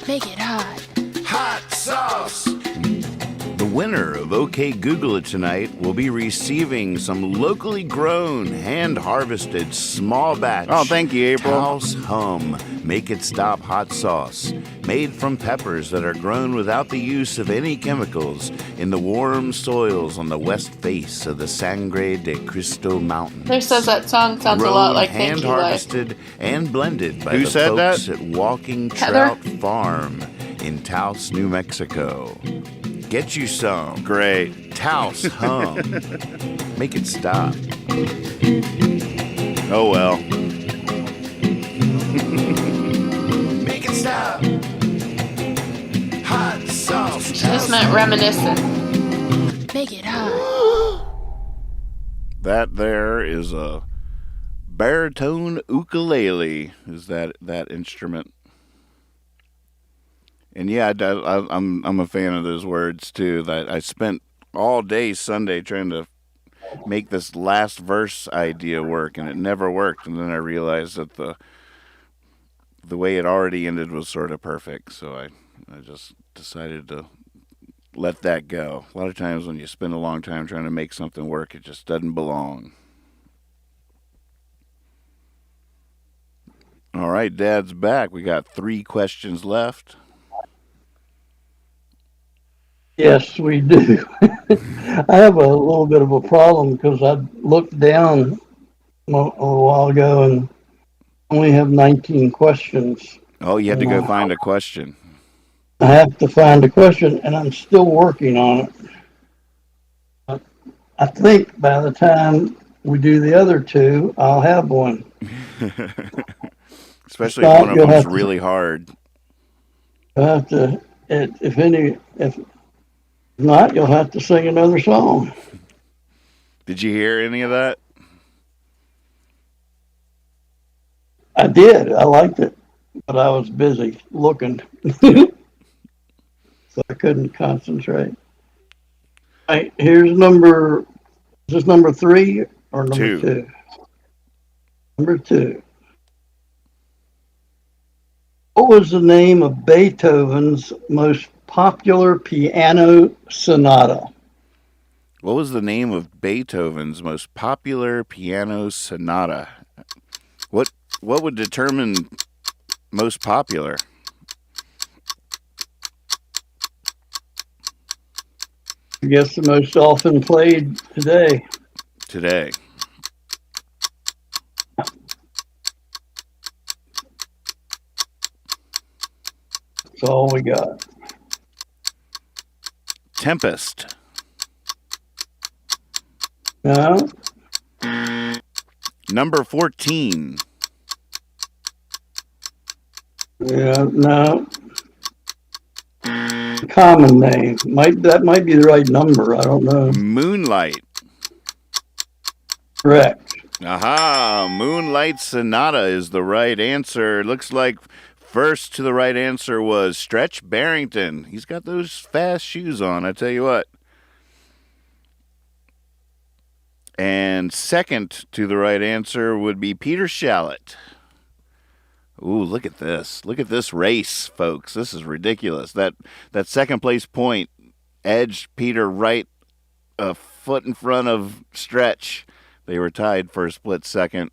Make it hot. Hot sauce. The winner of OK Google It tonight will be receiving some locally grown, hand-harvested, small batch. Oh, thank you, April. House Hum, Make It Stop hot sauce, made from peppers that are grown without the use of any chemicals in the warm soils on the west face of the Sangre de Cristo Mountains. There says that song sounds a lot like Thank You, like. hand-harvested and blended by Who the said folks that? at Walking Heather? Trout Farm in Taos, New Mexico. Get you some. Great. Taos Hum. Make it stop. Oh, well. Make it stop. Hot sauce. She just meant reminiscent. Make it hot. That there is a baritone ukulele, is that instrument. And yeah, I'm a fan of those words too. That I spent all day Sunday trying to make this last verse idea work, and it never worked. And then I realized that the way it already ended was sort of perfect. So I just decided to let that go. A lot of times when you spend a long time trying to make something work, it just doesn't belong. All right, Dad's back. We got 3 questions left. Yes, we do. I have a little bit of a problem because I looked down a while ago and only have 19 questions. Oh, you had to go find a question. I have to find a question, and I'm still working on it. I think by the time we do the other 2, I'll have one. Especially if one of them's really hard. You'll have to, if not, you'll have to sing another song. Did you hear any of that? I did. I liked it, but I was busy looking, so I couldn't concentrate. All right, here's is this number 3 or number 2? Number 2. What was the name of Beethoven's most popular piano sonata? What was the name of Beethoven's most popular piano sonata? What would determine most popular? I guess the most often played today. Today. That's all we got. Tempest. No. Number 14. Yeah, no. common name. That might be the right number. I don't know. Moonlight. Correct. Aha! Moonlight Sonata is the right answer. Looks like first to the right answer was Stretch Barrington. He's got those fast shoes on, I tell you what. And second to the right answer would be Peter Shallot. Ooh, look at this. Look at this race, folks. This is ridiculous. That second place point edged Peter right a foot in front of Stretch. They were tied for a split second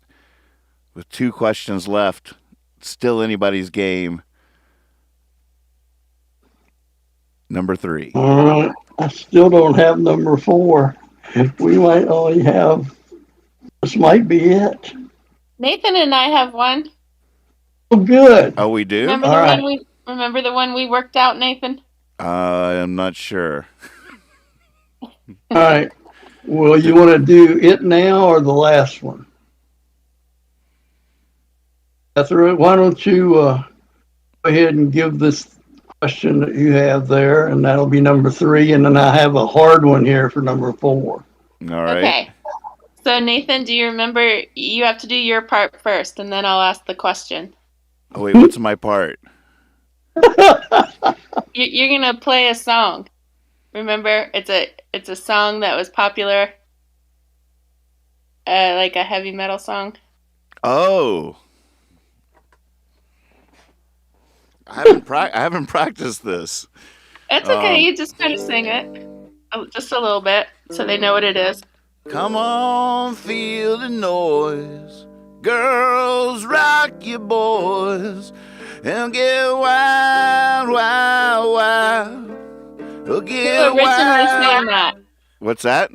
with 2 questions left. Still anybody's game. Number 3. All right. I still don't have number 4. We might only have, this might be it. Nathan and I have one. Oh, good. Oh, we do? Remember the one we worked out, Nathan? I'm not sure. All right. Well, you want to do it now or the last one? That's right. Why don't you go ahead and give this question that you have there, and that'll be number 3, and then I have a hard one here for number 4. All right. Okay. So, Nathan, do you remember you have to do your part first, and then I'll ask the question? Oh, wait, what's my part? You're going to play a song. Remember, it's a song that was popular, like a heavy metal song. Oh. I haven't practiced this. It's okay. You just kind of sing it. Just a little bit, so they know what it is. Come on, feel the noise. Girls, rock your boys. And get wild, wild, wild. Who originally sang that? What's that?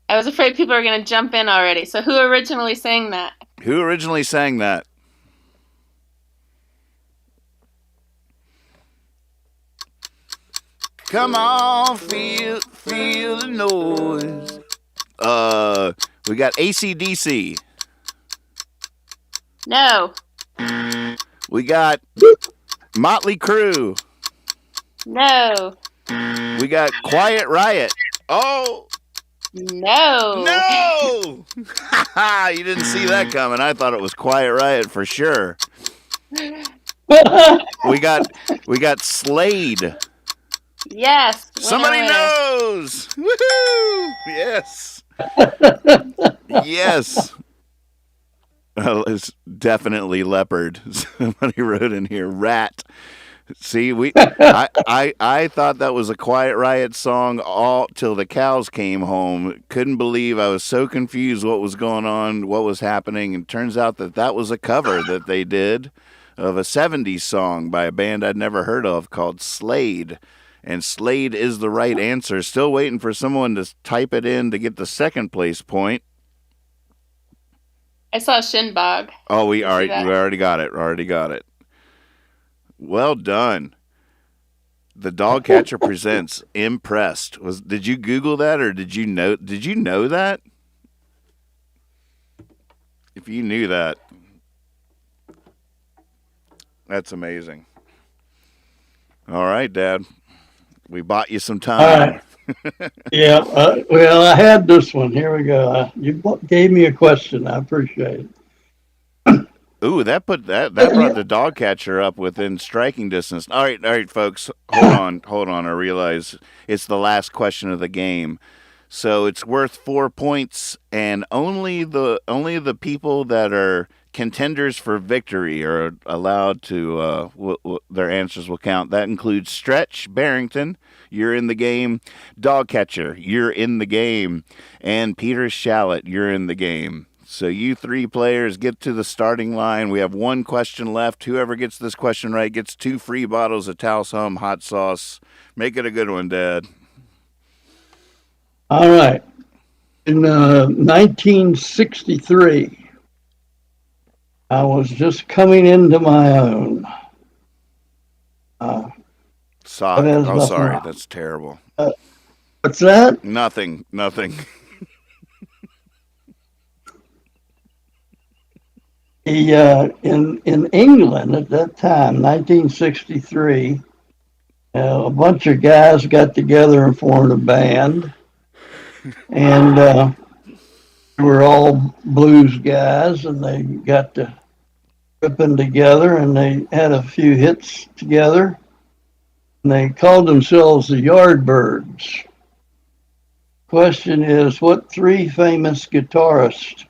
I was afraid people were going to jump in already. So who originally sang that? Who originally sang that? Come on, feel the noise. We got AC/DC. No. We got Motley Crue. No. We got Quiet Riot. Oh. No. No! You didn't see that coming. I thought it was Quiet Riot for sure. We got Slade. Yes. Somebody knows. Woohoo! Yes. Yes. It's definitely Leopard. Somebody wrote in here, Rat. See, I thought that was a Quiet Riot song all till the cows came home. Couldn't believe, I was so confused what was going on, what was happening, and turns out that was a cover that they did of a 70s song by a band I'd never heard of called Slade. And Slade is the right answer. Still waiting for someone to type it in to get the second place point. I saw Shinbog. Oh, we already got it. Well done. The Dog Catcher presents Impressed. Did you Google that or did you know that? If you knew that, that's amazing. All right, Dad. We bought you some time. All right. Yeah. Well, I had this one. Here we go. You gave me a question. I appreciate it. Ooh, that brought the Dog Catcher up within striking distance. All right, folks. Hold on. I realize it's the last question of the game. So it's worth 4 points, and only the people that are contenders for victory are allowed to, their answers will count. That includes Stretch Barrington, you're in the game. Dog Catcher, you're in the game. And Peter Shallot, you're in the game. So you 3 players get to the starting line. We have 1 question left. Whoever gets this question right gets 2 free bottles of Taos Hum hot sauce. Make it a good one, Dad. All right. In 1963, I was just coming into my own. Sock. Oh, sorry. That's terrible. What's that? Nothing. In England at that time, 1963, A bunch of guys got together and formed a band, and they were all blues guys, and they got to ripping together, and they had a few hits together, and they called themselves the Yardbirds. Question is, what three famous guitarists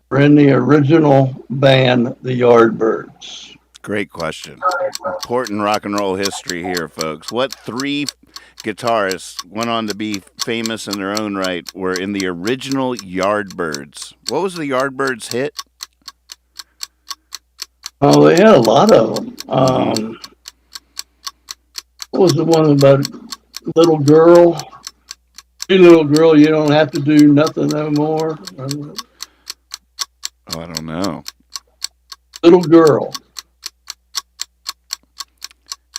were in the original band, the Yardbirds? Great question. Important rock and roll history here, folks. What three guitarists went on to be famous in their own right were in the original Yardbirds? What was the Yardbirds hit? Oh, they had a lot of them. What was the one about little girl? Hey, little girl, you don't have to do nothing no more. Oh, I don't know. Little girl.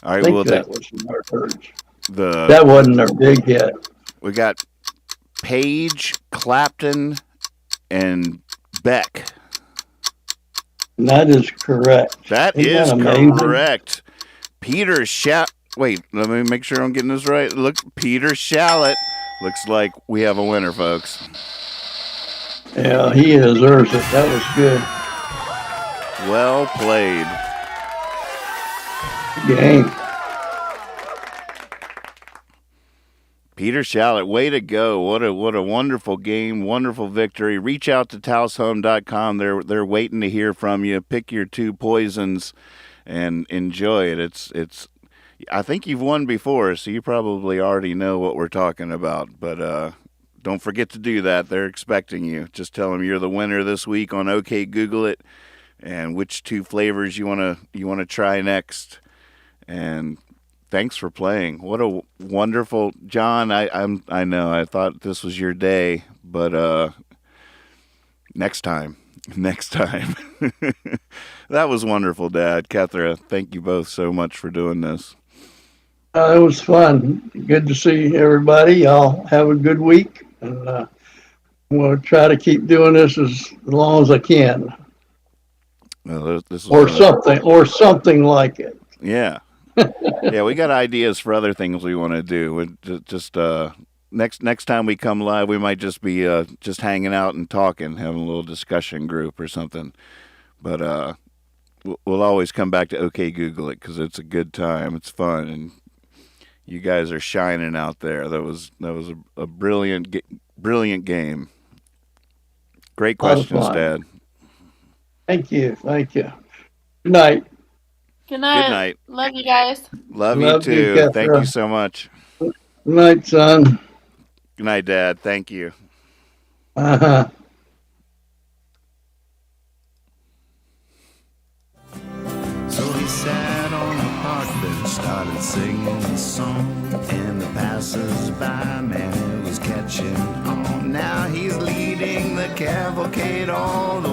All right, I think well, that was the Yardbirds. the That wasn't their big hit. we got Page, Clapton, and Beck. And that is correct. That Isn't is that amazing? correct. Peter Wait, let me make sure I'm getting this right. Look, Peter Shallot. Looks like we have a winner, folks. Yeah, he deserves it. That was good. Well played. Game. Peter Shallot, way to go. What a wonderful game, wonderful victory. Reach out to TalesHome.com. They're waiting to hear from you. Pick your two poisons and enjoy it. It's I think you've won before, so you probably already know what we're talking about. But don't forget to do that. They're expecting you. Just tell them you're the winner this week on OK Google It, and which two flavors you wanna try next. And thanks for playing. What a wonderful John. I know. I thought this was your day, but next time. That was wonderful, Dad. Kethra, thank you both so much for doing this. It was fun. Good to see everybody. Y'all have a good week. And I'm going to try to keep doing this as long as I can. Well, this or something like it. Yeah. Yeah, we got ideas for other things we want to do. Just next time we come live, we might just be just hanging out and talking, having a little discussion group or something. But we'll always come back to OK Google It because it's a good time. It's fun, and you guys are shining out there. That was a brilliant game. Great questions, Dad. Thank you. Good night. Good night. Good night. Love you guys. Love you too. Thank you so much. Good night, son. Good night, Dad. Thank you. Uh-huh. So he sat on the park bench, started singing a song, and the passers-by, man, was catching on. Now he's leading the cavalcade all the